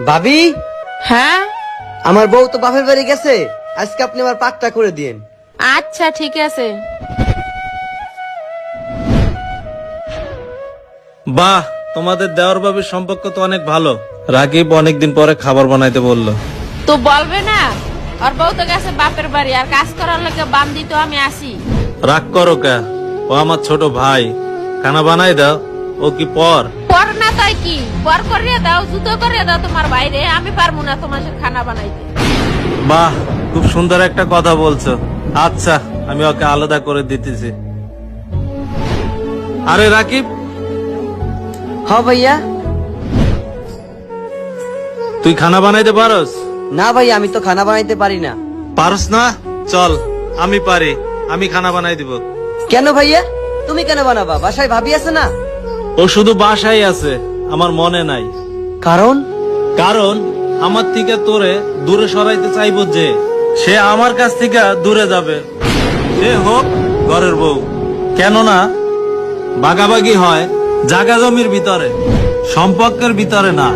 ভাবি, হ্যাঁ, আমার বউ তো বাপের বাড়ি গেছে, আজকে আপনি আমার পাকটা করে দিন। আচ্ছা ঠিক আছে। বাহ, তোমাদের দেওর বাবির সম্পর্ক তো অনেক ভালো। রাকিব অনেকদিন পরে খাবার বানাইতে বললো। তো বলবে না, আর বউ তো গেছে বাপের বাড়ি, আর কাজ করার লাগে বান্দি তো আমি আসি। রাগ করো কে? ও আমার ছোট ভাই, খানা বানাই দাও। ও কি পর? পর না তাই কি, পর করিয়ে দাও, জুতো করিয়ে দাও তোমার বাইরে, আমি পারবো না তোমার সাথে খানা বানাইতে। বাহ, খুব সুন্দর একটা কথা বলছো। আচ্ছা, আমি ওকে আলাদা করে দিতেছি। আরে রাকিব, হ ভাইয়া। তুই খানা বানাইতে পারস? না ভাইয়া, আমি তো খানা বানাইতে পারি না। পারস না? চল, আমি পারি, আমি খানা বানাই দিব। কেন ভাইয়া, তুমি কেন বানাবা? বাসায় ভাবি আছে না? ও শুধু বাসায় আছে, আমার মনে নাই। কারণ? কারণ আমার থেকে তোরে দূরে সরাইতে চাইবো, যে সে আমার কাছ থেকে দূরে যাবে, সে হোক ঘরের বউ। কেননা ভাগাভাগি হয় জাগা জমির ভিতরে, সম্পর্কের ভিতরে না।